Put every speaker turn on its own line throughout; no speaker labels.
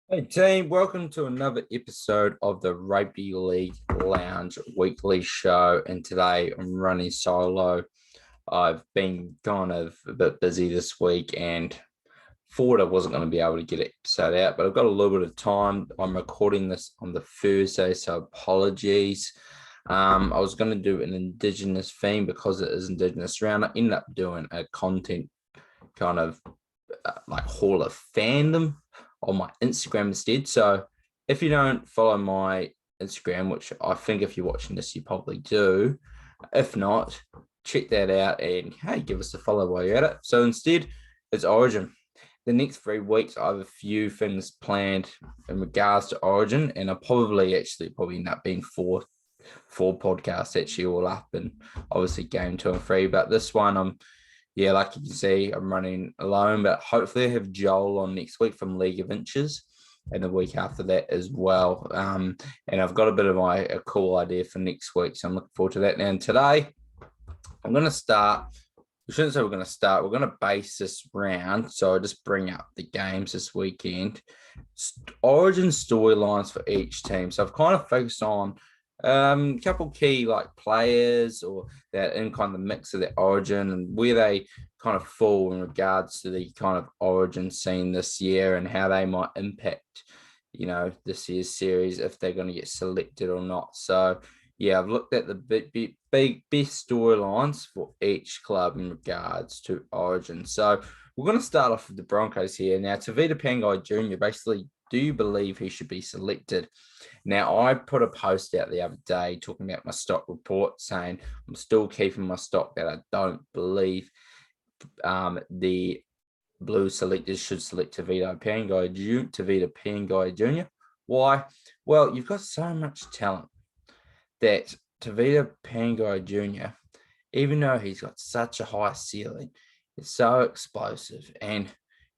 Hey team, welcome to another episode of the Rugby League Lounge weekly show. And today I'm running solo. I've been kind of a bit busy this week and thought I wasn't going to be able to get an episode out, but I've got a little bit of time. I'm recording this on the Thursday, so apologies. I was going to do an Indigenous theme because it is Indigenous round. I ended up doing a content kind of like Hall of Fandom on my Instagram instead. So if you don't follow my Instagram, which I think if you're watching this, you probably do. If not, check that out and hey, give us a follow while you're at it. So instead, it's Origin. The next 3 weeks, I have a few things planned in regards to Origin, and I'll probably end up being four podcasts actually all up, and obviously game 2 and 3. But this one, like you can see, I'm running alone, but hopefully I have Joel on next week from League of Inches and the week after that as well. And I've got a bit of a cool idea for next week, so I'm looking forward to that. Now, and today, I'm going to start. We shouldn't say we're going to start. We're going to base this round. So I'll just bring up the games this weekend. Origin storylines for each team. So I've kind of focused on a couple key like players or that in kind of the mix of the Origin and where they kind of fall in regards to the kind of Origin scene this year and how they might impact, this year's series if they're going to get selected or not. So yeah, I've looked at the big best storylines for each club in regards to Origin. So we're going to start off with the Broncos here. Now, Tavita Pangai Jr., basically, do you believe he should be selected? Now, I put a post out the other day talking about my stock report saying I'm still keeping my stock that I don't believe the Blue selectors should select Tavita Pangai Jr. Why? Well, you've got so much talent that Tavita Pangai Jr., even though he's got such a high ceiling, is so explosive and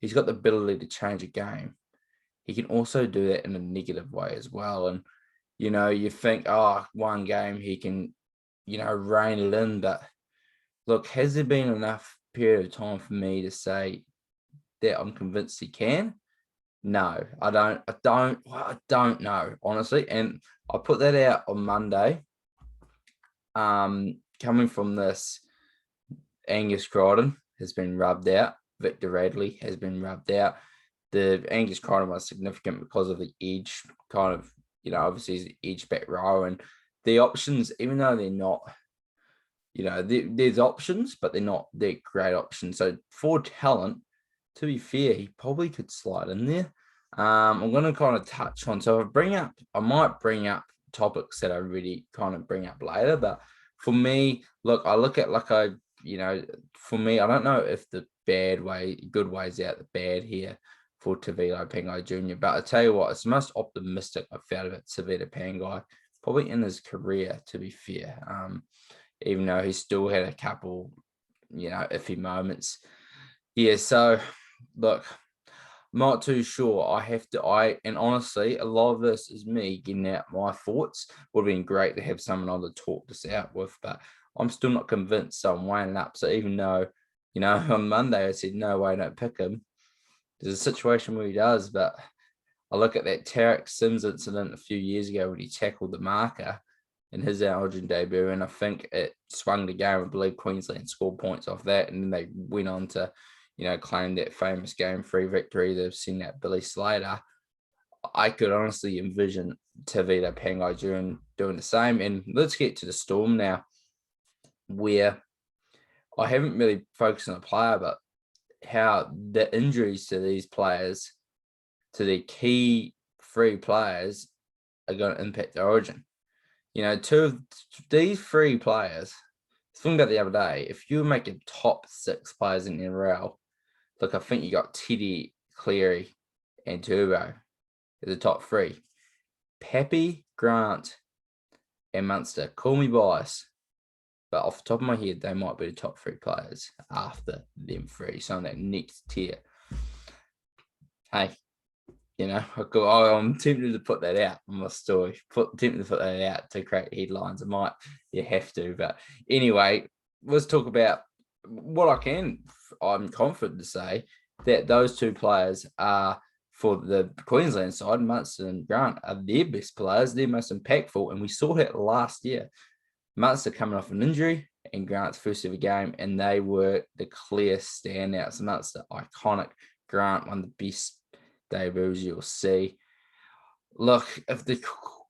he's got the ability to change a game. He can also do that in a negative way as well. And, you think, one game he can, rein it in. But look, has there been enough period of time for me to say that I'm convinced he can? No, I don't know, honestly. And I put that out on Monday. Coming from this, Angus Crichton has been rubbed out. Victor Radley has been rubbed out. The Angus Crichton was significant because of the edge, kind of, obviously he's the edge back row. And the options, even though they're not, there's options, but they're great options. So for talent, to be fair, he probably could slide in there. I'm going to kind of touch on, so I might bring up topics that I really kind of bring up later, but for me, look, I look at for me, I don't know if the good ways out the bad here for Tavita Pangai Jr., but I tell you what, it's the most optimistic I've felt about Tavita Pangai probably in his career, to be fair. Even though he still had a couple, iffy moments. Yeah, so look, I'm not too sure. And honestly, a lot of this is me getting out my thoughts. Would have been great to have someone on to talk this out with, but I'm still not convinced. So I'm weighing up. So even though, on Monday I said, no way, don't pick him. There's a situation where he does, but I look at that Tarek Sims incident a few years ago when he tackled the marker in his Origin debut, and I think it swung the game. I believe Queensland scored points off that, and then they went on to, claim that famous Game 3 victory. They've seen that Billy Slater. I could honestly envision Tavita Pangai doing the same. And let's get to the Storm now, where I haven't really focused on the player, but how the injuries to these players, to the key 3 players, are going to impact the Origin. 2 of these 3 players, think about the other day, if you were making top 6 players in the NRL, look, I think you got Teddy, Cleary, and Turbo as the top 3. Pappy, Grant, and Munster. Call me biased, but off the top of my head, they might be the top 3 players after them 3. So on that next tier. Hey, I'm tempted to put that out on my story. Tempted to put that out to create headlines. You have to. But anyway, let's talk about what I'm confident to say that those 2 players are for the Queensland side, Munster and Grant are their best players, their most impactful, and we saw that last year. Munster coming off an injury and Grant's first ever game, and they were the clear standouts. Munster iconic, Grant one of the best debuts you'll see. Look, if the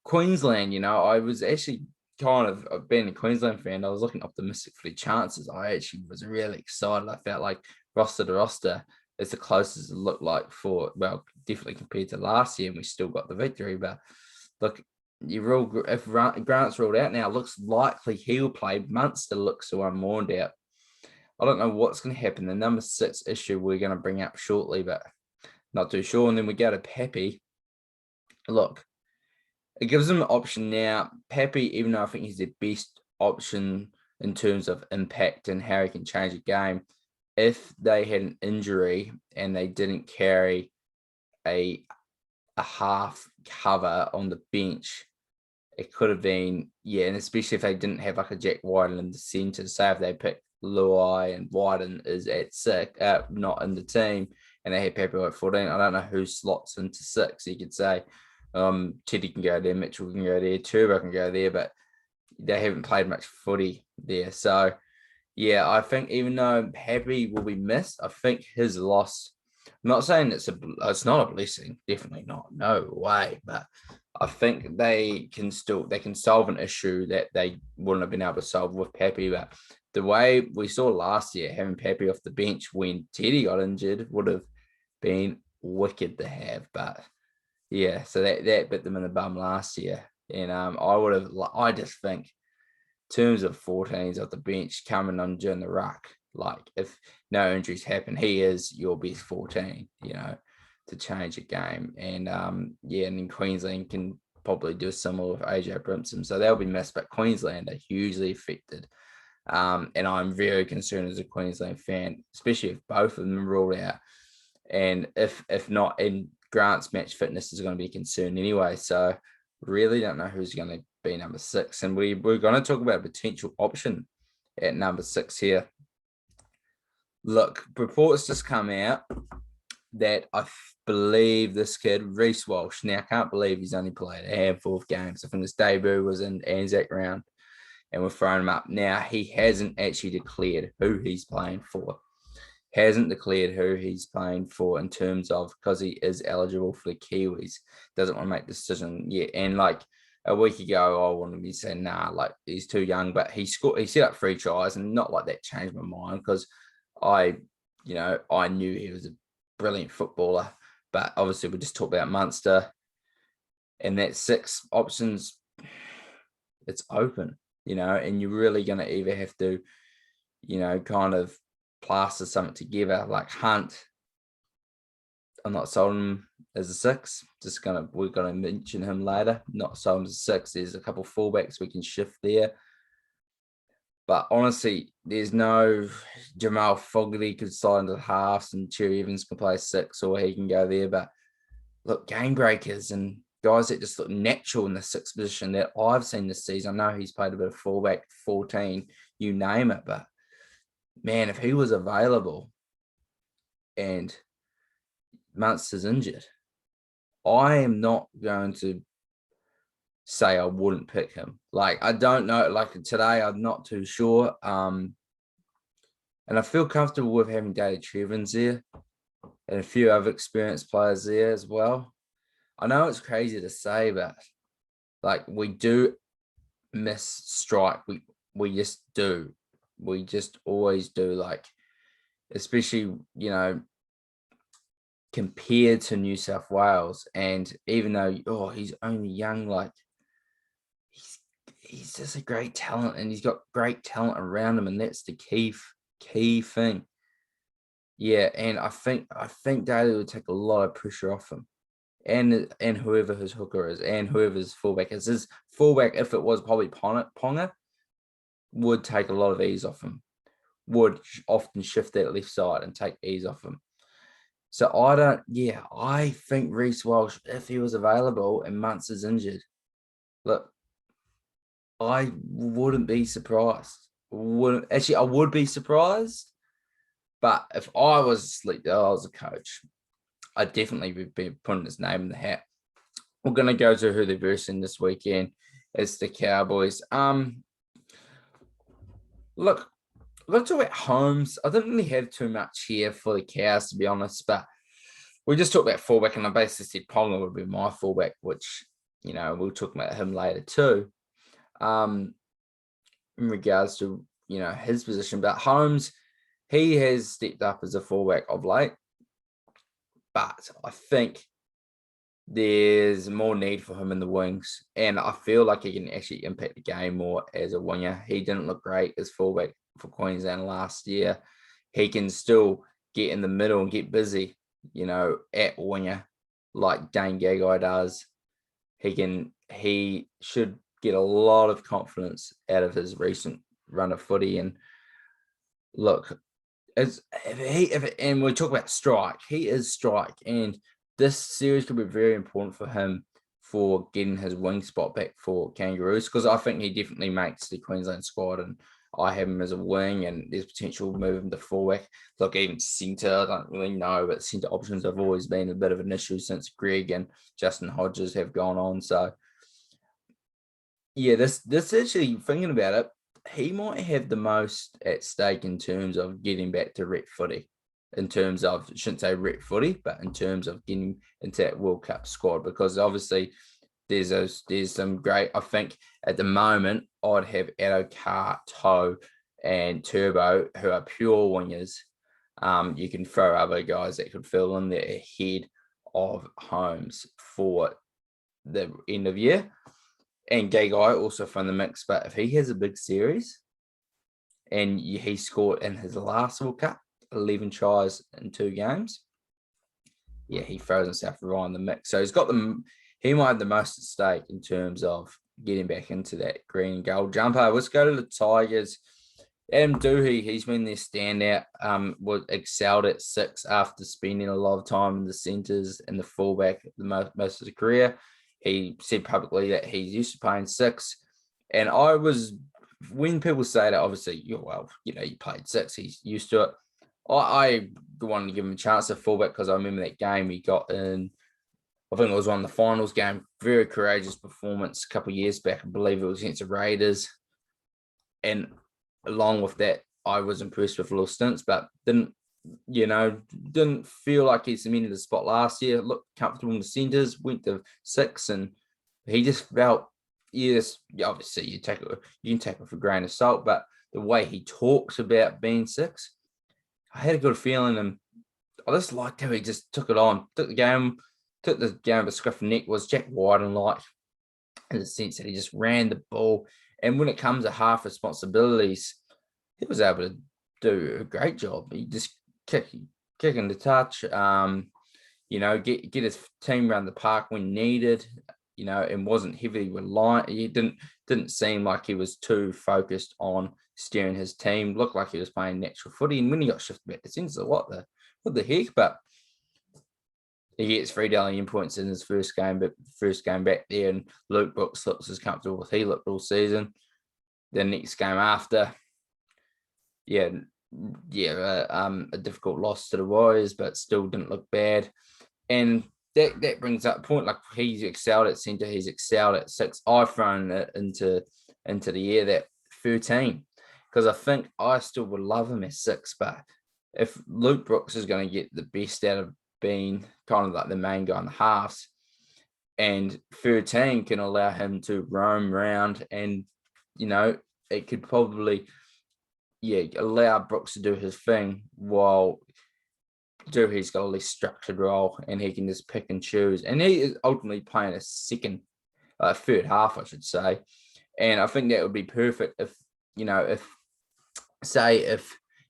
Queensland, I was actually being a Queensland fan, I was looking optimistic for the chances. I actually was really excited. I felt like roster to roster is the closest it looked like definitely compared to last year, and we still got the victory. But look, if Grant's ruled out now, looks likely he'll play. Munster looks so unworn out. I don't know what's going to happen. The number 6 issue we're going to bring up shortly, but not too sure. And then we go to Pappy. Look, it gives them an option now. Pappy, even though I think he's the best option in terms of impact and how he can change a game, if they had an injury and they didn't carry a half cover on the bench, it could have been, and especially if they didn't have like a Jack Wyden in the centre. Say if they picked Luai and Wyden is at 6, not in the team, and they had Pappy at 14, I don't know who slots into 6. You could say Teddy can go there, Mitchell can go there, Turbo can go there, but they haven't played much footy there. So, I think even though Pappy will be missed, I think his loss, I'm not saying it's not a blessing, definitely not, no way, but I think they can solve an issue that they wouldn't have been able to solve with Pappy. But the way we saw last year, having Pappy off the bench when Teddy got injured would have been wicked to have. But so that bit them in the bum last year. And I just think in terms of 14s off the bench coming on during the ruck, like if no injuries happen, he is your best 14, to change a game. And and then Queensland can probably do similar with AJ Brimson. So they'll be missed, but Queensland are hugely affected. And I'm very concerned as a Queensland fan, especially if both of them are ruled out. And if not, and Grant's match fitness is going to be a concern anyway. So really don't know who's going to be number 6. And we're going to talk about a potential option at number 6 here. Look, reports just come out that I believe this kid, Reece Walsh, now I can't believe he's only played a handful of games. I think his debut was in Anzac round and we're throwing him up. Now, he hasn't actually declared who he's playing for. Hasn't declared who he's playing for in terms of, because he is eligible for the Kiwis, doesn't want to make the decision yet. And like a week ago, I wanted to be saying, nah, like he's too young, but he set up 3 tries, and not like that changed my mind, because I knew he was a brilliant footballer. But obviously we just talked about Munster, and that 6 options, it's open, and you're really going to either have to, kind of plaster something together. Like Hunt, I'm not sold him as a 6. We're gonna mention him later. Not sold him as a 6. There's a couple fullbacks we can shift there. But honestly, there's no Jamal Fogarty could slide into the halves and Cherry Evans can play 6, or he can go there. But look, game breakers and guys that just look natural in the 6th position that I've seen this season. I know he's played a bit of fullback, 14, you name it. But man, if he was available and Munster's injured, I am not going to say I wouldn't pick him. Like, I don't know. Like today, I'm not too sure. And I feel comfortable with having David Trevins there and a few other experienced players there as well. I know it's crazy to say, but like we do miss strike. We just do. We just always do. Like, especially, compared to New South Wales. And even though, he's only young, like he's just a great talent, and he's got great talent around him, and that's the key thing. Yeah, and I think Daly would take a lot of pressure off him, and whoever his hooker is, and whoever his fullback is. His fullback, if it was probably Ponga, would take a lot of ease off him. Would often shift that left side and take ease off him. So I think Reece Walsh, if he was available and Munster's injured, look, I wouldn't be surprised. I would be surprised. But if I was a coach, I'd definitely be putting his name in the hat. We're going to go to who they're versing this weekend. It's the Cowboys. Look, let's talk about Holmes. I didn't really have too much here for the Cows, to be honest, but we just talked about fullback, and I basically said Ponga would be my fullback, which, we'll talk about him later too, in regards to, his position. But Holmes, he has stepped up as a fullback of late, but I think there's more need for him in the wings, and I feel like he can actually impact the game more as a winger. He didn't look great as fullback for Queensland last year. He can still get in the middle and get busy, at winger like Dane Gagai does. He should get a lot of confidence out of his recent run of footy. And look, and we talk about strike, he is strike, and this series could be very important for him for getting his wing spot back for Kangaroos, because I think he definitely makes the Queensland squad, and I have him as a wing, and there's potential to move him to fullback. Look, even centre, I don't really know, but centre options have always been a bit of an issue since Greg and Justin Hodges have gone on. So, yeah, this actually, thinking about it, he might have the most at stake in terms of getting back to rep footy. In terms of, I shouldn't say rep footy, but in terms of getting into that World Cup squad, because obviously there's some great, I think at the moment, I'd have Addo, Toe, and Turbo, who are pure wingers. You can throw other guys that could fill in there ahead of Holmes for the end of year. And Gagai also from the mix, but if he has a big series and he scored in his last World Cup 11 tries in 2 games, yeah, he throws himself right in the mix. So he might have the most at stake in terms of getting back into that green and gold jumper. Let's go to the Tigers. Adam Doohy, he's been their standout, was excelled at 6 after spending a lot of time in the centres and the fullback most of his career. He said publicly that he's used to playing 6. And when people say that, obviously, you played 6, he's used to it. I wanted to give him a chance at fullback because I remember that game he got in, I think it was one of the finals game, very courageous performance a couple of years back. I believe it was against the Raiders. And along with that, I was impressed with little stints, but didn't feel like he cemented the spot last year. Looked comfortable in the centres, went to 6, and he just felt, yes, obviously you can take it with a grain of salt, but the way he talks about being 6, I had a good feeling, and I just liked how he just took it on, took the game of a scruff neck. Was Jack Whiten-like in the sense that he just ran the ball, and when it comes to half responsibilities, he was able to do a great job. He just kicking the touch, get his team around the park when needed, and wasn't heavily reliant. He didn't seem like he was too focused on steering his team. Looked like he was playing natural footy, and when he got shifted back to centre, what the heck? But he gets 3 Dally points in his first game back there, and Luke Brooks looks as comfortable as he looked all season. The next game after, a difficult loss to the Warriors, but still didn't look bad. And that brings up a point, like he's excelled at centre, he's excelled at 6. I've thrown it into the air that 13, because I think I still would love him at 6, but if Luke Brooks is going to get the best out of being kind of like the main guy in the halves, and 13 can allow him to roam around, and it could probably allow Brooks to do his thing while Doohy's got a less structured role, and he can just pick and choose. And he is ultimately playing a third half, I should say. And I think that would be perfect if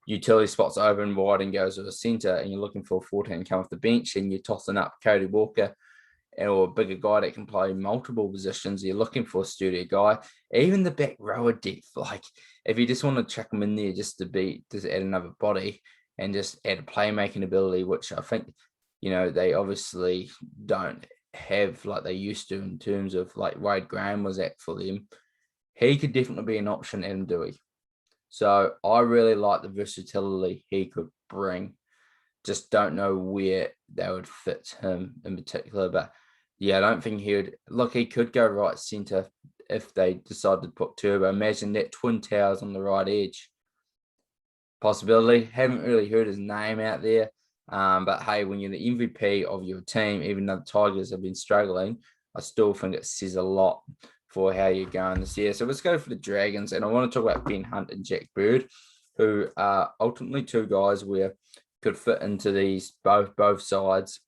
utility spots open wide and goes to the centre, and you're looking for a 14 come off the bench, and you're tossing up Cody Walker or a bigger guy that can play multiple positions. You're looking for a sturdier guy. Even the back rower depth, like if you just want to chuck them in there just to add another body and just add a playmaking ability, which I think, they obviously don't have like they used to in terms of like Wade Graham was at for them. He could definitely be an option, Adam Dewey. So I really like the versatility he could bring. Just don't know where would fit him in particular. But yeah, I don't think he would. Look, he could go right centre if they decide to put Turbo. Imagine that twin towers on the right edge. Possibility. Haven't really heard his name out there. But hey, when you're the MVP of your team, even though the Tigers have been struggling, I still think it says a lot for how you're going this year. So let's go for the Dragons. And I want to talk about Ben Hunt and Jack Bird, who are ultimately two guys where could fit into these both sides.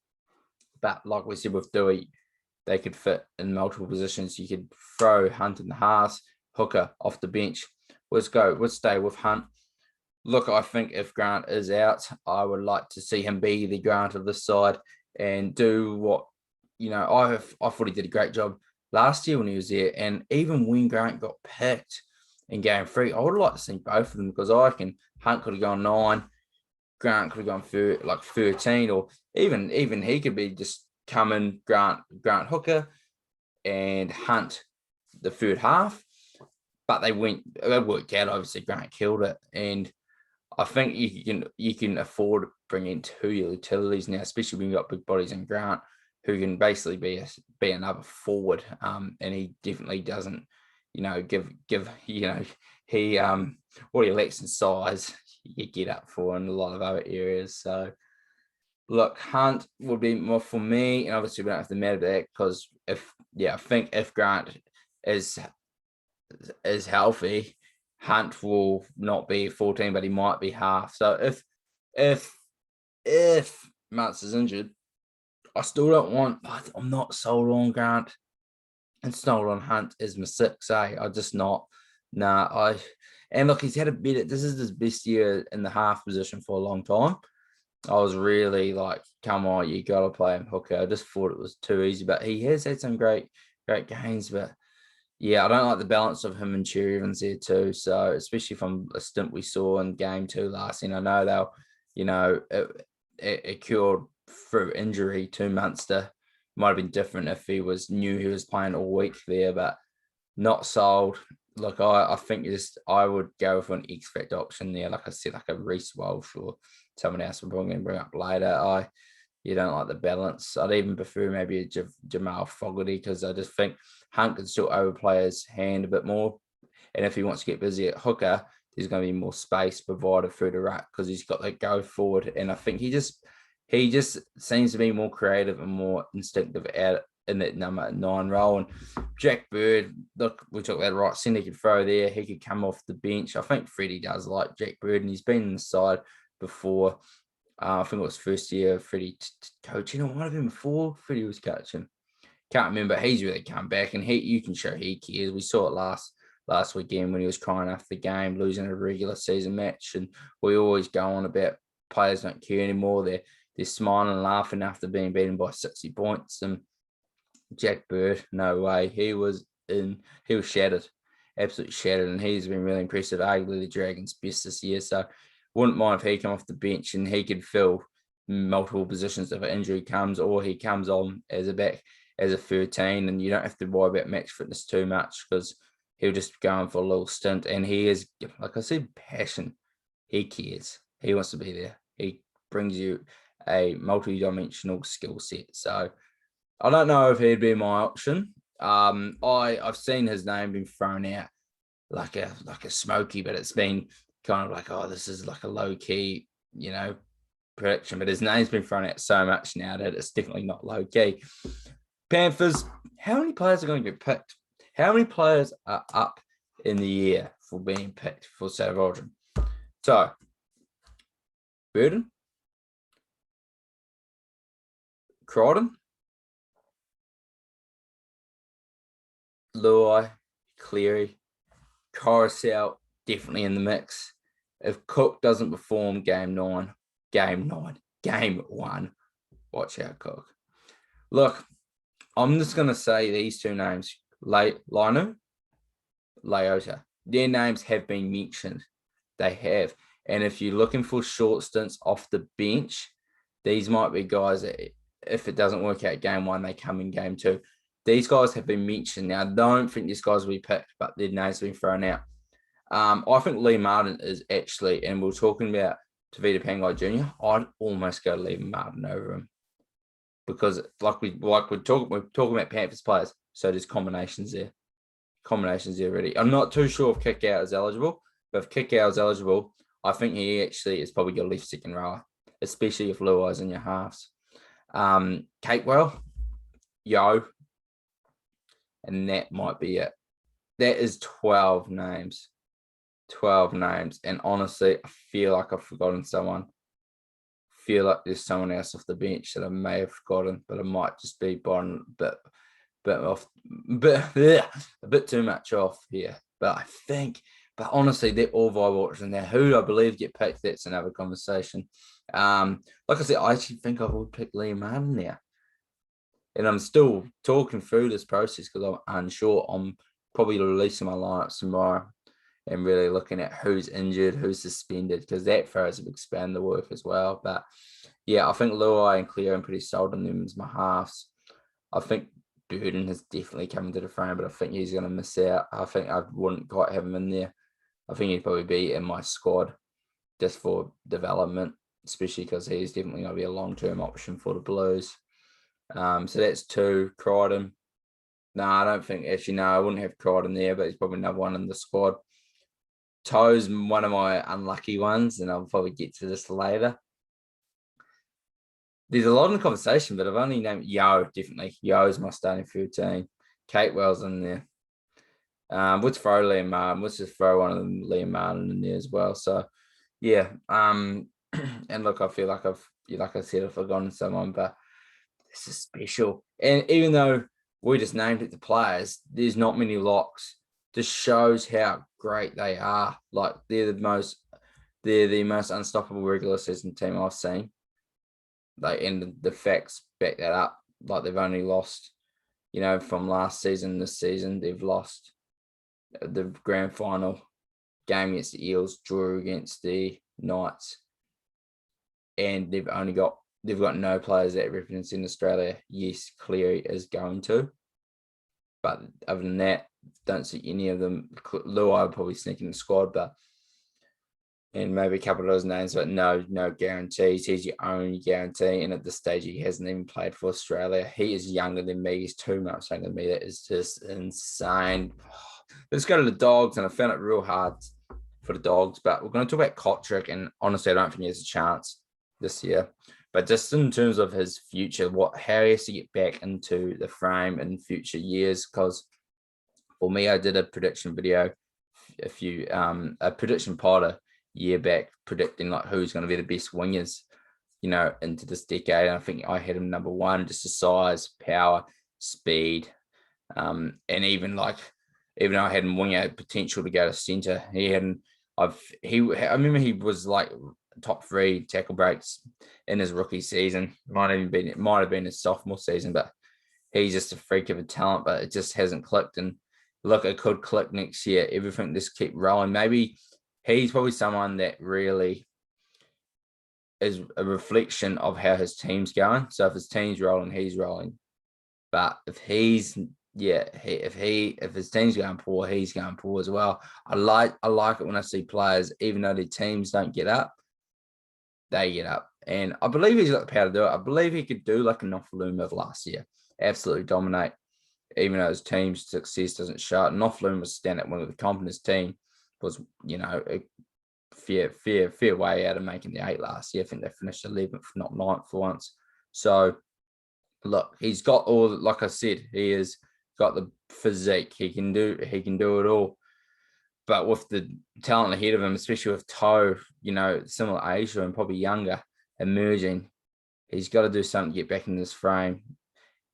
But like we said with Dewey, they could fit in multiple positions. You could throw Hunt in the halves, hooker off the bench. Let's go. Let's stay with Hunt. Look, I think if Grant is out, I would like to see him be the Grant of this side and do what, I thought he did a great job last year when he was there. And even when Grant got picked in game 3, I would have liked to see both of them because I reckon Hunt could have gone 9, Grant could have gone for like 13, or even he could be just coming Grant hooker and Hunt the third half. But they worked out. Obviously, Grant killed it, and I think you can afford bringing 2 utilities now, especially when you've got big bodies in Grant, who can basically be another forward. And he definitely doesn't, give he what he lacks in size, you get up for in a lot of other areas. So look, Hunt would be more for me, and obviously we don't have to matter that because I think if Grant is healthy, Hunt will not be 14, but he might be half. So if Muntz is injured, I still don't want. I'm not sold on Grant and sold on Hunt as my 6. I just not. Nah, and look, he's had a bit. This is his best year in the half position for a long time. I was really like, come on, you got to play him hooker. I just thought it was too easy, but he has had some great games, but. Yeah, I don't like the balance of him and Cherry Evans there too. So, especially from a stint we saw in game 2 last year, I know it cured through injury to Munster. Might have been different if he knew he was playing all week there, but not sold. Look, I think I would go for an X Factor option there. Like I said, like a Reece Walsh or someone else we're probably going to bring up later. You don't like the balance. I'd even prefer maybe a Jamal Fogarty because I just think Hunt can still overplay his hand a bit more. And if he wants to get busy at hooker, there's going to be more space provided through the ruck because he's got that go forward. And I think he just seems to be more creative and more instinctive out in that number 9 role. And Jack Bird, look, we talked about right centre, he could throw there. He could come off the bench. I think Freddie does like Jack Bird, and he's been in the side before. I think it was first year Freddie coaching. It might have been before Freddie was coaching. Can't remember. He's really come back, and you can show he cares. We saw it last weekend when he was crying after the game, losing a regular season match. And we always go on about players don't care anymore. They're smiling and laughing after being beaten by 60 points. And Jack Bird, no way. He was shattered, absolutely shattered, and he's been really impressive. Arguably the Dragons' best this year. So wouldn't mind if he come off the bench and he could fill multiple positions if an injury comes, or he comes on as a back as a 13, and you don't have to worry about match fitness too much because he'll just go on for a little stint. And he is, like I said, passion. He cares. He wants to be there. He brings you a multi-dimensional skill set. So I don't know if he'd be my option. I've seen his name being thrown out like a smoky, but it's been kind of like, oh, this is like a low key, prediction. But his name's been thrown out so much now that it's definitely not low key. Panthers, how many players are going to get picked? How many players are up in the air for being picked for State of Origin? So, Burden, Crichton, Luai, Cleary, Coruscant, definitely in the mix. If Cook doesn't perform game 1, watch out, Cook. Look, I'm just going to say these 2 names, Lainu, Leota. Their names have been mentioned. They have. And if you're looking for short stints off the bench, these might be guys that if it doesn't work out game 1, they come in game 2. These guys have been mentioned. Now, I don't think these guys will be picked, but their names have been thrown out. I think Lee Martin is actually, and we're talking about Tavita Pangai Jr., I'd almost go Lee Martin over him. because we're talking about Panthers players, so there's combinations there. Already. I'm not too sure if kick out is eligible, but if kick out is eligible, I think he actually is probably your left second rower, especially if Luai's in your halves. Capewell, Yo, and that might be it. That is 12 names. 12 names. And honestly, I feel like I've forgotten someone. I feel like there's someone else off the bench that I may have forgotten, but it might just be Byron, but off, yeah, a bit too much off here. But honestly, they're all viable options now. Who I believe get picked, that's another conversation. Like I said, I actually think I would pick Liam Martin now. And I'm still talking through this process because I'm unsure. I'm probably releasing my lineups tomorrow and really looking at who's injured, who's suspended, because that throws a big span in the work as well. But yeah, I think Luai and Cleo, I'm pretty sold on them as my halves. I think Burden has definitely come into the frame, but I think he's going to miss out. I think I wouldn't quite have him in there. I think he'd probably be in my squad just for development, especially because he's definitely going to be a long-term option for the Blues. So that's 2. Crichton. No, I don't think, actually, no, I wouldn't have Crichton there, but he's probably another one in the squad. Toe's one of my unlucky ones, and I'll probably get to this later. There's a lot in the conversation, but I've only named Yo, definitely. Yo's my starting field team. Capewell's in there. Let's throw Liam Martin. Let's just throw one of them, Liam Martin, in there as well. So, yeah. And look, I feel like like I said, I've forgotten someone, but this is special. And even though we just named it the players, there's not many locks. Just shows how great they are. Like they're the most unstoppable regular season team I've seen. And the facts back that up. Like they've only lost, from last season, this season, they've lost the grand final game against the Eels, drew against the Knights, and they've got no players that represents in Australia. Yes, Cleary is going to, but other than that, don't see any of them. Luai would probably sneak in the squad, and maybe a couple of those names, but no guarantees. He's your only guarantee, and at this stage, he hasn't even played for Australia. He is younger than me. He's 2 months younger than me. That is just insane. Let's go to the Dogs, and I found it real hard for the Dogs, but we're going to talk about Kotrick, and honestly, I don't think he has a chance this year. But just in terms of his future, how he has to get back into the frame in future years, because for me, I did a prediction video, a prediction pod a year back, predicting like who's going to be the best wingers, into this decade. And I think I had him number 1, just the size, power, speed, and even though I had him winger potential to go to centre, I remember he was like top 3 tackle breaks in his rookie season. Might have been his sophomore season, but he's just a freak of a talent, but it just hasn't clicked. And look, it could click next year. Everything just keep rolling. Maybe he's probably someone that really is a reflection of how his team's going. So if his team's rolling, he's rolling. But if his team's going poor, he's going poor as well. I like it when I see players, even though their teams don't get up, they get up. And I believe he's got the power to do it. I believe he could do like a Nofaluma of last year. Absolutely dominate, even though his team's success doesn't show it. Nofaluma was standing at one of the comp in his team, was, a fair way out of making the 8 last year. I think they finished 11th, not 9th for once. So, look, he's got all, like I said, he has got the physique. He can do it all. But with the talent ahead of him, especially with Toe, similar age to him, probably younger, emerging, he's got to do something to get back in this frame.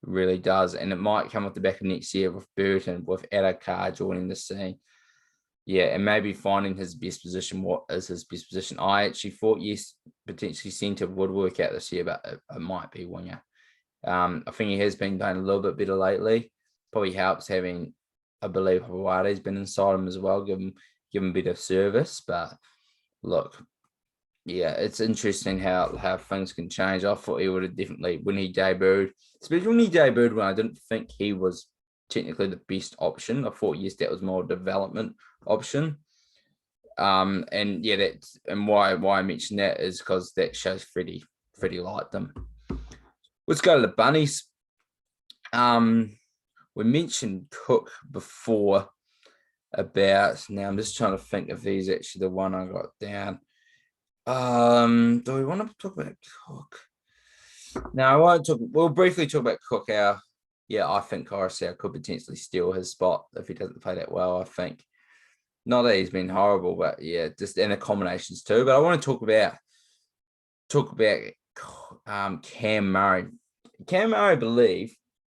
It really does. And it might come off the back of next year with Burton, with Adokar joining the scene. Yeah, and maybe finding his best position. What is his best position? I actually thought, yes, potentially centre would work out this year, but it might be winger. I think he has been playing a little bit better lately. Probably helps having, I believe, Hawade's been inside him as well, give him a bit of service. But look, yeah, it's interesting how things can change. I thought he would have definitely, when he debuted, especially when I didn't think he was technically the best option. I thought, yes, that was more development option. And yeah, why I mentioned that is because that shows Freddie liked them. Let's go to the Bunnies. We mentioned Cook before about, now I'm just trying to think if he's actually the one I got down. Do we want to talk about Cook? No, I won't talk. We'll briefly talk about Cook. I think Coruscant could potentially steal his spot if he doesn't play that well. I think not that he's been horrible, but yeah, just in the combinations too. But I want to talk about Cam Murray. Cam Murray, I believe.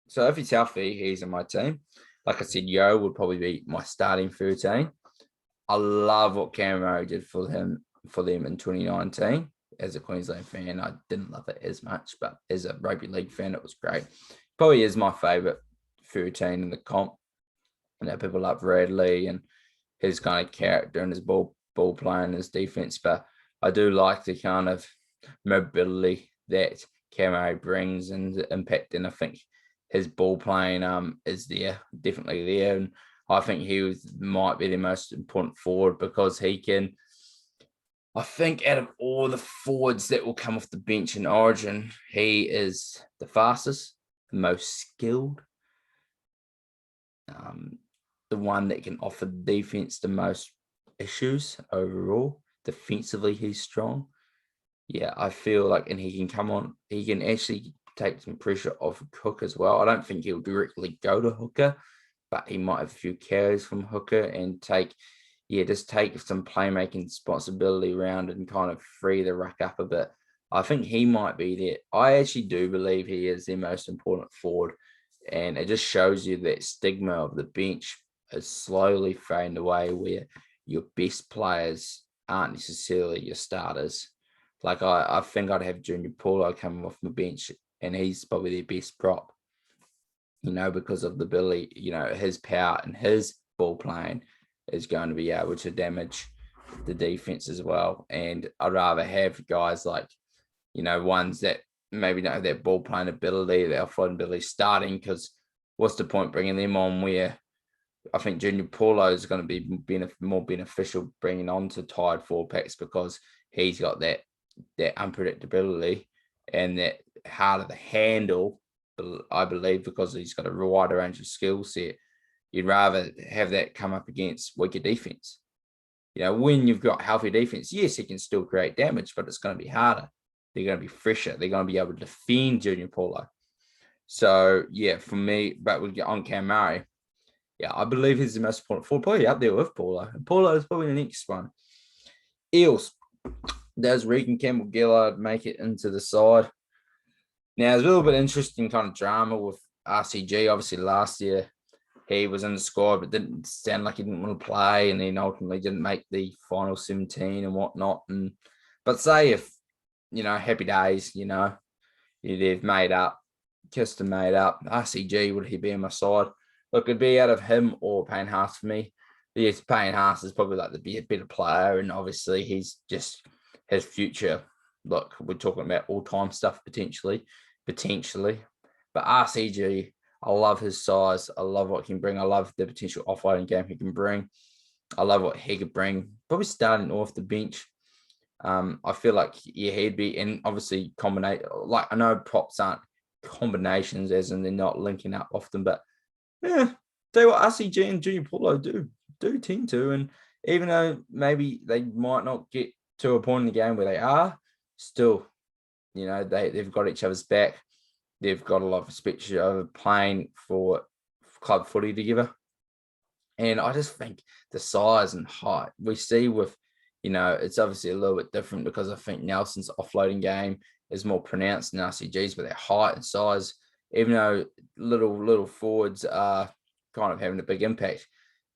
So if he's healthy, he's in my team. Like I said, Yo would probably be my starting 13. I love what Cam Murray did for them in 2019. As a Queensland fan, I didn't love it as much, but as a rugby league fan, it was great. Probably is my favourite 13 in the comp. People love Radley and his kind of character and his ball play and his defense, but I do like the kind of mobility that Cam Murray brings and the impact, and I think his ball playing is definitely there, and I think might be the most important forward because he can. I think out of all the forwards that will come off the bench in Origin, he is the fastest, the most skilled, the one that can offer the defense the most issues overall. Defensively, he's strong. Yeah, I feel like, and he can actually take some pressure off Cook as well. I don't think he'll directly go to hooker, but he might have a few carries from hooker and take some playmaking responsibility around and kind of free the ruck up a bit. I think he might be there. I actually do believe he is the most important forward, and it just shows you that stigma of the bench is slowly fading away, where your best players aren't necessarily your starters. Like I think I'd have Junior Paulo coming off my bench, and he's probably their best prop, because of the ability, his power and his ball playing is going to be able to damage the defense as well. And I'd rather have guys like, ones that maybe don't have that ball playing ability, their offloading ability starting, because what's the point bringing them on where I think Junior Paulo is going to be more beneficial bringing on to tied 4-packs because he's got that unpredictability and that harder to handle, I believe, because he's got a wider range of skill set. You'd rather have that come up against weaker defense. When you've got healthy defense, yes, he can still create damage, but it's going to be harder. They're going to be fresher. They're going to be able to defend Junior Paulo. So, yeah, for me, but we get on Cam Murray. Yeah, I believe he's the most important forward, probably up there with Paulo. And Paulo is probably the next one. Eels. Does Regan Campbell-Gillard make it into the side? Now, there's a little bit interesting kind of drama with RCG. Obviously, last year, he was in the squad, but didn't sound like he didn't want to play, and then ultimately didn't make the final 17 and whatnot. But say if, happy days, they've made up, kissed and made up. RCG, would he be on my side? Look, it'd be out of him or Payne Haas for me. Yes, Payne Haas is probably like the better player, and obviously he's just his future. Look, we're talking about all-time stuff potentially. But RCG, I love his size. I love what he can bring. I love the potential offloading game he can bring. I love what he could bring. Probably starting off the bench. I feel like, he'd be, and obviously combinate. Like, I know props aren't combinations, as in they're not linking up often, but tell you what, RCG and Junior Paulo do tend to. And even though maybe they might not get to a point in the game where they are, still, they've got each other's back. They've got a lot of respect over playing for club footy together. And I just think the size and height we see with, it's obviously a little bit different because I think Nelson's offloading game is more pronounced than RCG's, but their height and size, even though little forwards are kind of having a big impact,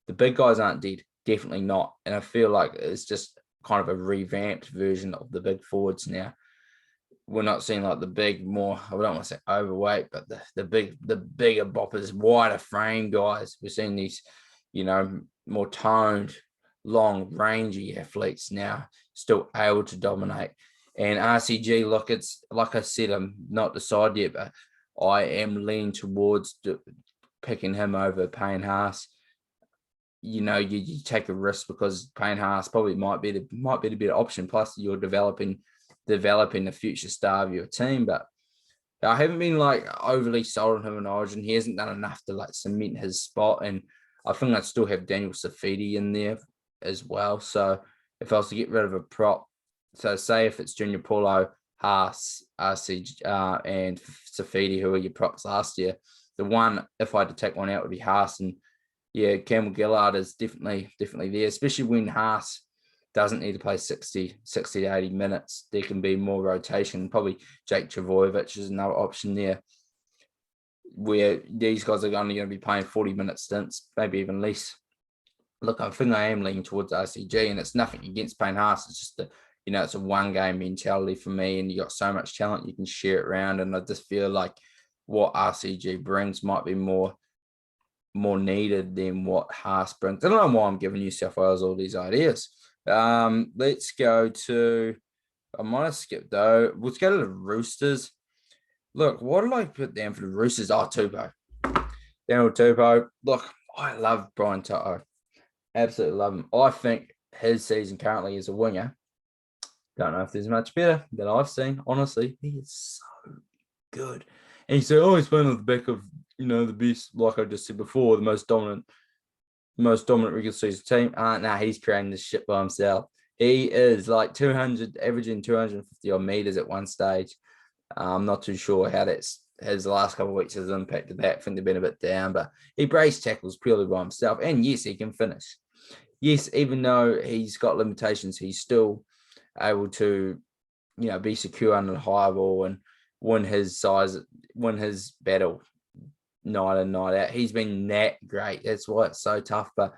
the big guys aren't dead, definitely not. And I feel like it's just kind of a revamped version of the big forwards now. We're not seeing like the big, more, I don't want to say overweight, but the bigger boppers, wider frame guys. We're seeing these, more toned, long, rangy athletes now still able to dominate. And RCG, look, it's like I said, I'm not decided yet, but I am leaning towards picking him over Payne Haas. You take a risk because Payne Haas probably might be the better option. Plus, you're developing the future star of your team. But I haven't been like overly sold on him in Origin. He hasn't done enough to like cement his spot, and I think I'd still have Daniel Safidi in there as well. So if I was to get rid of a prop, so say if it's Junior Paulo, Haas, RC, and Safidi, who were your props last year, the one, if I had to take one out, would be Haas. And yeah, Campbell Gillard is definitely there, especially when Haas doesn't need to play 60 to 80 minutes. There can be more rotation. Probably Jake Travojevic is another option there, where these guys are only going to be playing 40-minute stints, maybe even less. Look, I think I am leaning towards RCG, and it's nothing against Payne Haas. It's just it's a one-game mentality for me, and you got so much talent, you can share it around, and I just feel like what RCG brings might be more needed than what Haas brings. I don't know why I'm giving New South Wales all these ideas. Let's go to, I might have skipped though. Let's go to the Roosters. Look, what did I put down for the Roosters? Oh, Tupou. Daniel Tupou. Look, I love Brian Toto. Absolutely love him. I think his season currently is a winger. Don't know if there's much better that I've seen. Honestly, he is so good. And you say, oh, he's playing on the back of, the best, like I just said before, the most dominant regular season team. Nah, he's creating this shit by himself. He is like 200, averaging 250 odd meters at one stage. I'm not too sure how that's his last couple of weeks has impacted that. I think they've been a bit down, but he breaks tackles purely by himself. And yes, he can finish. Yes, even though he's got limitations, he's still able to, be secure under the high ball and win his battle night in, night out. He's been that great. That's why it's so tough. But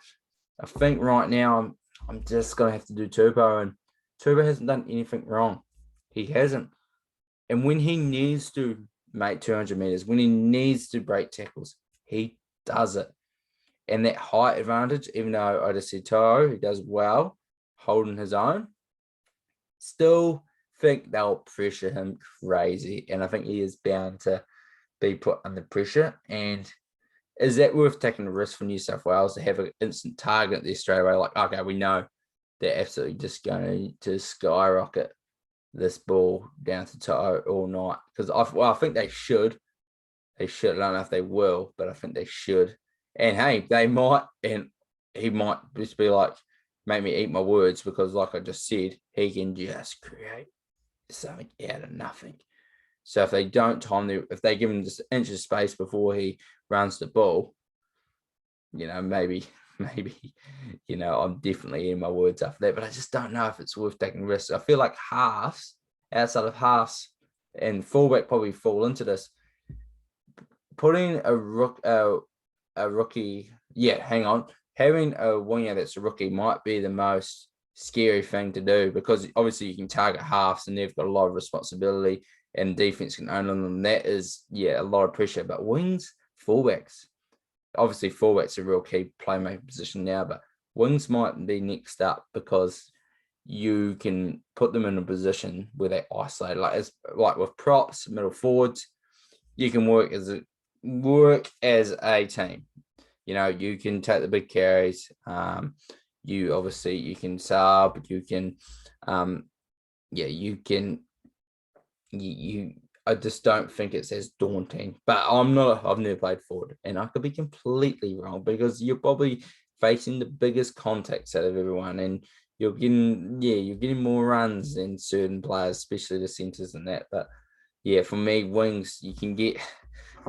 I think right now I'm just gonna have to do Tupou, and Tupou hasn't done anything wrong. He hasn't. And when he needs to make 200 meters, when he needs to break tackles, he does it. And that height advantage, even though I just said To'o, he does well holding his own, still think they'll pressure him crazy. And I think he is bound to be put under pressure. And is that worth taking a risk for New South Wales to have an instant target there straight away? Like, okay, we know they're absolutely just going to skyrocket this ball down to To'o all night. Because I think they should. They should. I don't know if they will, but I think they should. And hey, they might, and he might just be like, make me eat my words, because like I just said, he can just create something out of nothing. So if they don't if they give him just an inch of space before he runs the ball, maybe, I'm definitely in my words after that. But I just don't know if it's worth taking risks. I feel like outside of halves and fullback probably fall into this. Putting a rookie, having a winger that's a rookie might be the most scary thing to do, because obviously you can target halves and they've got a lot of responsibility and defense can own them. That is, a lot of pressure. But wings, fullbacks, obviously fullbacks are a real key playmaking position now, but wings might be next up, because you can put them in a position where they isolate, like with props, middle forwards, you can work as a team. You can take the big carries. You can sub. You can, you can. I just don't think it's as daunting. But I've never played forward, and I could be completely wrong, because you're probably facing the biggest contacts out of everyone, and you're getting more runs than certain players, especially the centers and that. But yeah, for me, wings, you can get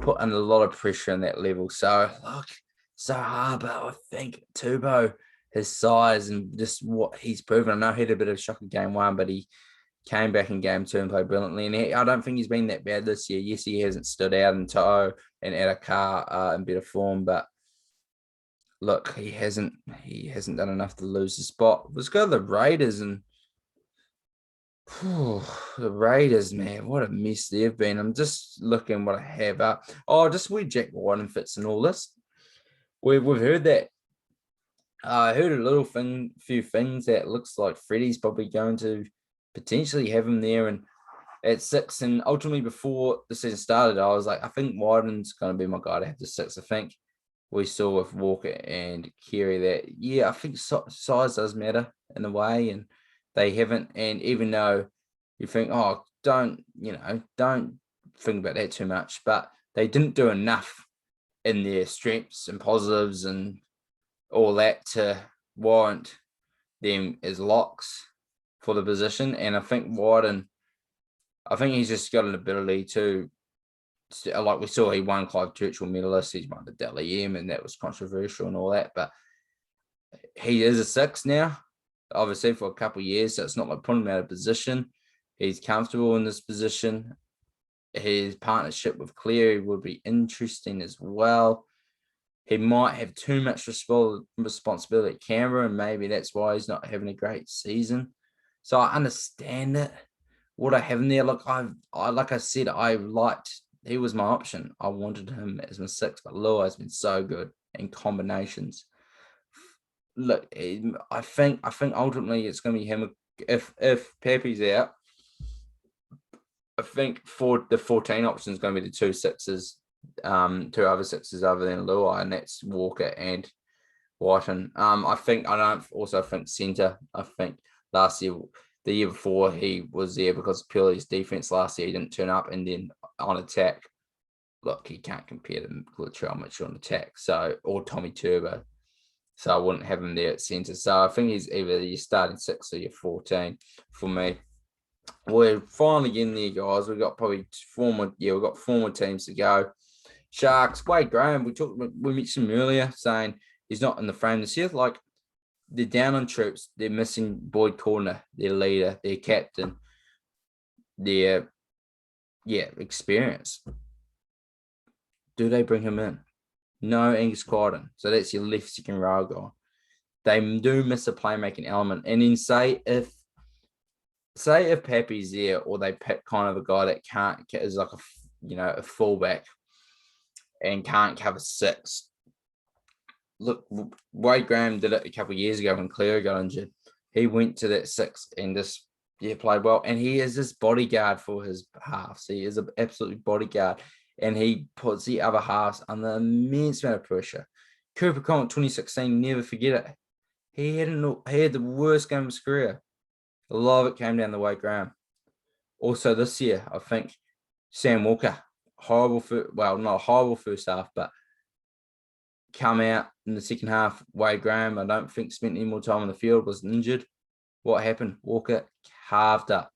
put under a lot of pressure in that level. So look, so hard, but I think Tupou, his size and just what he's proven. I know he had a bit of a shock in game one, but he came back in game two and played brilliantly. And I don't think he's been that bad this year. Yes, he hasn't stood out in To'o and Adakar in better form, but look, he hasn't done enough to lose the spot. Let's go to the Raiders, and the Raiders, man, what a mess they've been. I'm just looking what I have up. Oh, just where Jack Whiten fits in all this. We've heard that. I heard a few things that looks like Freddie's probably going to potentially have him there and at 6. And ultimately, before the season started, I was like, I think Whiten's going to be my guy to have the 6. I think we saw with Walker and Carey that, I think size does matter in a way, and they haven't. And even though you think, oh, don't think about that too much, but they didn't do enough in their strengths and positives and all that to warrant them as locks for the position. And I think Wyden, I think he's just got an ability to, like we saw, he won Clive Churchill medalist, he's won the Dally M, and that was controversial and all that, but he is a 6 now, obviously for a couple of years, so it's not like putting him out of position. He's comfortable in this position. His partnership with Cleary would be interesting as well. He might have too much responsibility at Canberra, and maybe that's why he's not having a great season. So I understand it. What I have in there, look, like I said, he was my option. I wanted him as my 6, but Lua has been so good in combinations. Look, I think ultimately it's going to be him. If Pepe's out, I think for the 14 option is going to be the 2 6s, 2 other 6s other than Lua, and that's Walker and Whiten. I don't also think centre. I think last year, the year before, he was there because purely his defense. Last year he didn't turn up, and then on attack, look, he can't compare to Latrell Mitchell on attack, or Tommy Turbo. So I wouldn't have him there at centre. So I think he's either your starting 6 or your 14 for me. We're finally getting there, guys. We've got probably 4 more teams to go. Sharks, Wade Graham, we mentioned him earlier, saying he's not in the frame this year. Like, they're down on troops. They're missing Boyd Corner, their leader, their captain, their experience. Do they bring him in? No Angus Crichton. So that's your left second row guy. They do miss a playmaking element. And then say if Pappy's there, or they pick kind of a guy that is like a fullback and can't cover 6. Look, Wade Graham did it a couple of years ago when Cleary got injured. He went to that 6 and just played well. And he is this bodyguard for his halves. He is an absolute bodyguard. And he puts the other halves under immense amount of pressure. Cooper Cronk, 2016, never forget it. He had the worst game of his career. A lot of it came down the Wade Graham. Also this year, I think Sam Walker, not a horrible first half, but come out in the second half. Wade Graham, I don't think spent any more time on the field, was injured. What happened? Walker carved up.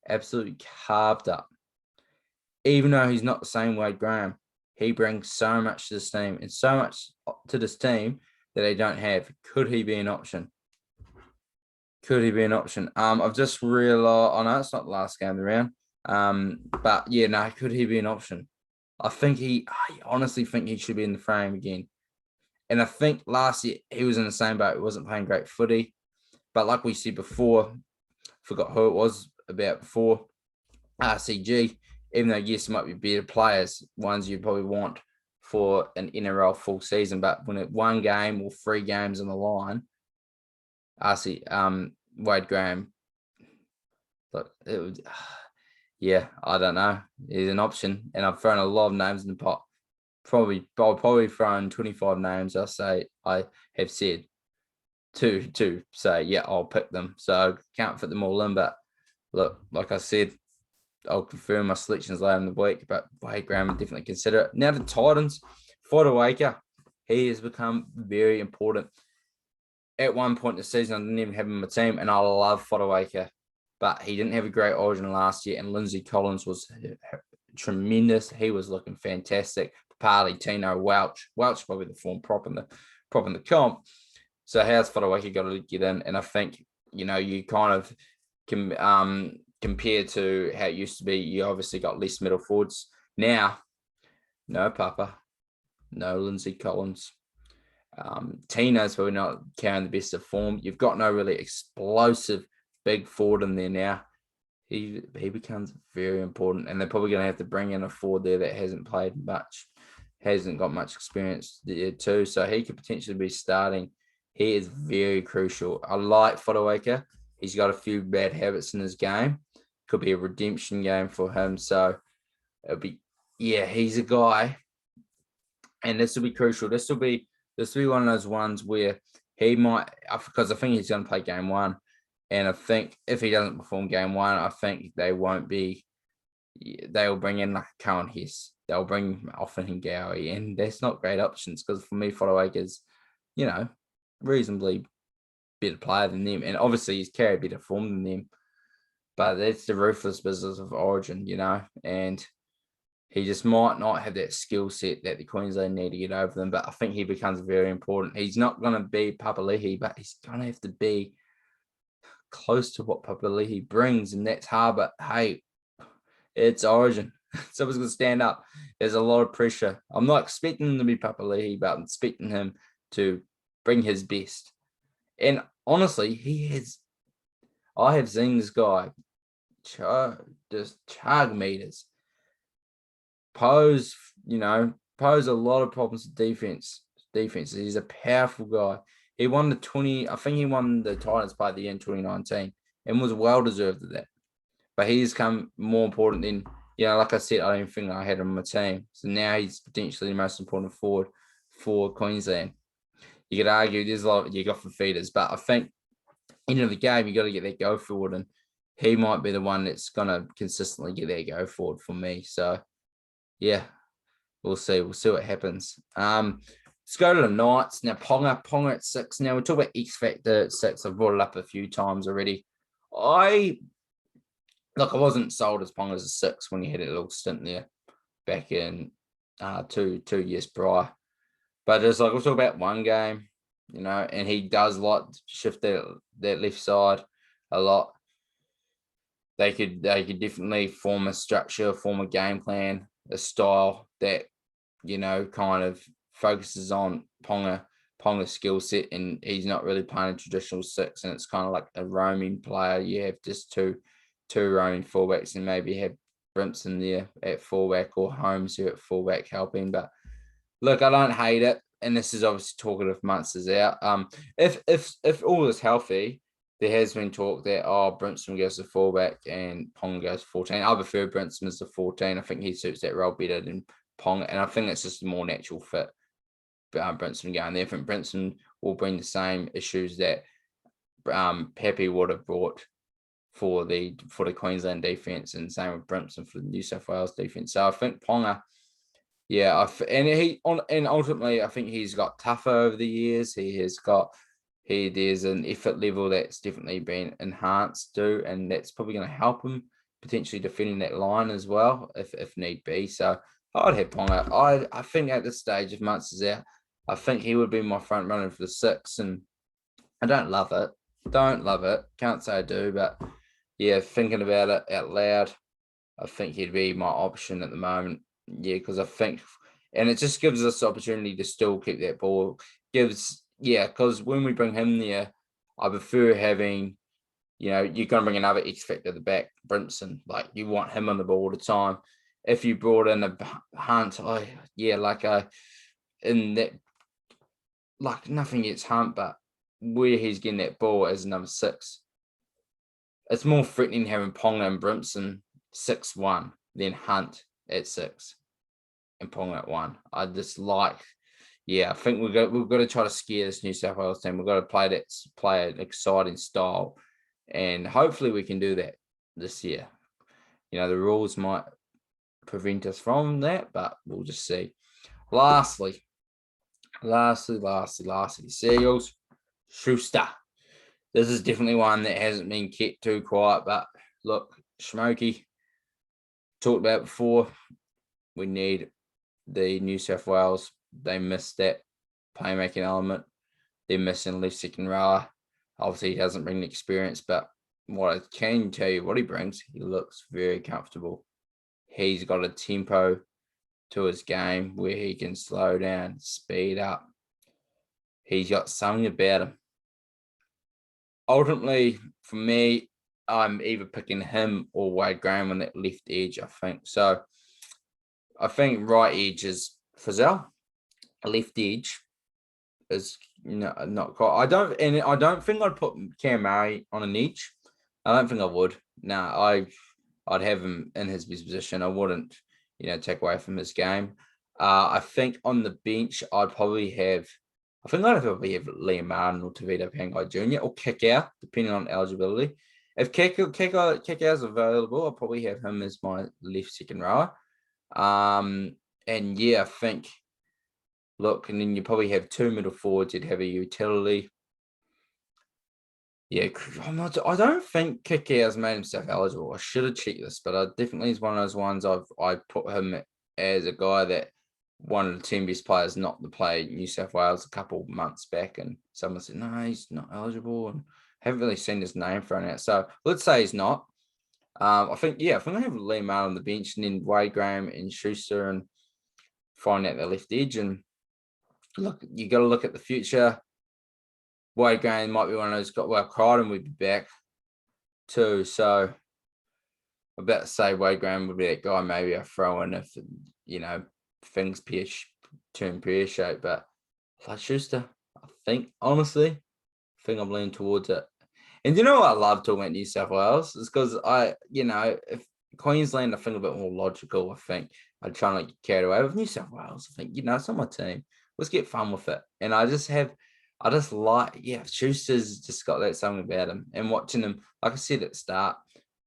Absolutely carved up. Even though he's not the same Wade Graham, he brings so much to this team and so much to this team that they don't have. Could he be an option? I've just realised, I know it's not the last game of the round, but could he be an option? I honestly think he should be in the frame again. And I think last year he was in the same boat. He wasn't playing great footy. But like we said before, forgot who it was about before, RCG, even though, yes, it might be better players, ones you probably want for an NRL full season. But when 1 game or 3 games on the line, Wade Graham, look, it would, I don't know. He's an option. And I've thrown a lot of names in the pot. I'll probably thrown 25 names. I have said to say, I'll pick them. So can't fit them all in. But look, like I said, I'll confirm my selections later in the week. But Wade Graham would definitely consider it. Now the Titans, Fodawaker, he has become very important. At one point in the season, I didn't even have him in my team, and I love Fodawaker, but he didn't have a great origin last year, and Lindsay Collins was tremendous. He was looking fantastic. Papali, Tino, Welch probably the form prop in the comp. So how's Fodawaker got to get in? And I think, you kind of can compared to how it used to be, you obviously got less middle forwards. Now, no Papa, no Lindsay Collins. Tino's probably not carrying the best of form. You've got no really explosive big forward in there now. He becomes very important, and they're probably going to have to bring in a forward there that hasn't played much, hasn't got much experience there too. So he could potentially be starting. He is very crucial. I like Fodawaker. He's got a few bad habits in his game. Could be a redemption game for him. So he's a guy, and this will be crucial. This will be one of those ones where he might, because I think he's going to play game 1. And I think if he doesn't perform game 1, I think they won't be they'll bring in like Cohen Hess. They'll bring Offen and Gowie, and that's not great options because for me, Followake is, reasonably better player than them. And obviously he's carried better form than them. But that's the ruthless business of Origin, and he just might not have that skill set that the Queensland need to get over them. But I think he becomes very important. He's not going to be Papali'i, but he's going to have to be close to what Papali'i brings, and that's hard. But hey, it's Origin. Someone's going to stand up. There's a lot of pressure. I'm not expecting him to be Papali'i, but I'm expecting him to bring his best. And honestly, I have seen this guy just chug meters, pose a lot of problems with defense. He's a powerful guy. He won the Titans by the end 2019 and was well deserved of that. But he's come more important than, like I said, I don't even think I had him on my team. So now he's potentially the most important forward for Queensland. You could argue there's a lot you got for feeders, but I think end of the game, you got to get that go forward, and he might be the one that's going to consistently get that go forward for me. So, yeah, we'll see. We'll see what happens. Let's go to the Knights. Now, Ponga at 6. Now, we'll talk about X Factor at 6. I've brought it up a few times already. I wasn't sold as Ponga as a 6 when he had a little stint there back in 2 years prior. But it's we'll talk about one game, and he does like to shift that left side a lot. They could definitely form a structure, form a game plan, a style that, kind of focuses on Ponga's skill set, and he's not really playing a traditional 6, and it's kind of like a roaming player. You have just two roaming fullbacks, and maybe have Brimson there at fullback or Holmes here at fullback helping. But look, I don't hate it, and this is obviously talking if Munster's out. If all is healthy, there has been talk that Brimson goes to fullback and Ponga goes to 14. I prefer Brimson as the 14. I think he suits that role better than Ponga, and I think it's just a more natural fit. Brimson going there. I think Brimson will bring the same issues that Pepe would have brought for the Queensland defense, and same with Brimson for the New South Wales defense. So I think Ponga. Yeah, and ultimately, I think he's got tougher over the years. There's an effort level that's definitely been enhanced too, and that's probably going to help him potentially defending that line as well, if need be. So I'd have Ponga. I think at this stage, if Munster's out, I think he would be my front runner for the 6, and I don't love it. Can't say I do, but yeah, thinking about it out loud, I think he'd be my option at the moment. Yeah, because I think, and it just gives us the opportunity to still keep that ball. Because when we bring him there, I prefer having, you're going to bring another X Factor at the back, Brimson. Like, you want him on the ball all the time. If you brought in a Hunt, in that, like, nothing gets Hunt, but where he's getting that ball as number 6, it's more threatening having Ponga and Brimson 6-1 than Hunt at 6 and Ponga at 1. I just I think we've got to try to scare this New South Wales team. We've got to play an exciting style, and hopefully we can do that this year. The rules might prevent us from that, but we'll just see. Lastly, Seagulls, Schuster. This is definitely one that hasn't been kept too quiet, but look, Smokey, talked about before, we need the New South Wales. They missed that playmaking element. They're missing left second rower. Obviously, he doesn't bring the experience, but what I can tell you, what he brings, he looks very comfortable. He's got a tempo to his game where he can slow down, speed up. He's got something about him. Ultimately, for me, I'm either picking him or Wade Graham on that left edge, I think. So I think right edge is Frizzell. Left edge is not quite. I don't think I'd put Cam Murray on an edge. I don't think I would. No, I'd have him in his best position. I wouldn't, take away from his game. I think on the bench, I'd probably have Liam Martin or Tavita Pangai Jr. or kick out, depending on eligibility. If Keka's available, I'll probably have him as my left second rower. And yeah, I think, look, and then you probably have two middle forwards. You'd have a utility. Yeah, I don't think Kiki has made himself eligible. I should have checked this, but I definitely is one of those ones I put him as a guy that one of the 10 best players not to play New South Wales a couple months back, and someone said, no, he's not eligible, and haven't really seen his name thrown out. So let's say he's not. I think I have Liam Mail on the bench, and then Wade Graham and Schuster, and find out the left edge. And look, you got to look at the future. Wade Graham might be one of those got well, Crichton would be back too. So I'm about to say Wade Graham would be that guy. Maybe I throw in if things turn pear shape. But like Schuster, I think honestly, I'm leaning towards it. And you know what I love talking about New South Wales is because if Queensland, I think a bit more logical. I think I'd try not get carried away with New South Wales. I think it's on my team. Let's get fun with it. And I just like, Schuster's just got that something about him. And watching him, like I said at the start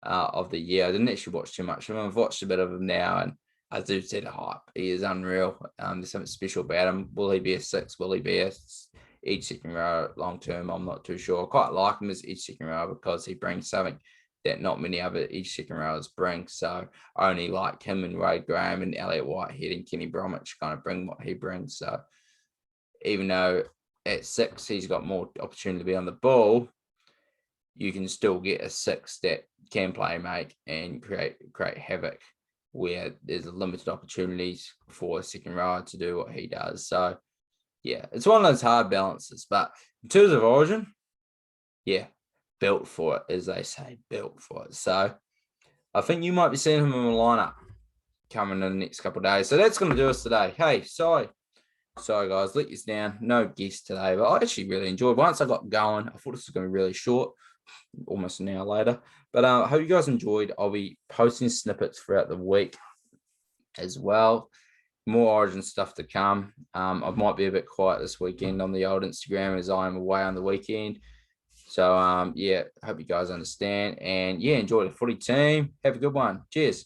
of the year, I didn't actually watch too much of him. I've watched a bit of him now, and I do see the hype. He is unreal. There's something special about him. Will he be a 6? Will he be a each second row long term? I'm not too sure. I quite like him as each second row because he brings something that not many other each second rowers bring. So I only like him and Wade Graham and Elliot Whitehead and Kenny Bromwich kind of bring what he brings. So even though at 6 he's got more opportunity to be on the ball, you can still get a 6 that can play make and create havoc where there's limited opportunities for a second rower to do what he does. So yeah, it's one of those hard balances. But in terms of Origin, built for it, as they say, built for it. So I think you might be seeing him in the lineup coming in the next couple of days. So that's going to do us today. Hey, sorry guys, let you down. No guest today, but I actually really enjoyed. Once I got going, I thought this was going to be really short, almost an hour later. But I hope you guys enjoyed. I'll be posting snippets throughout the week as well. More Origin stuff to come. I might be a bit quiet this weekend on the old Instagram as I'm away on the weekend. So, hope you guys understand. And, enjoy the footy team. Have a good one. Cheers.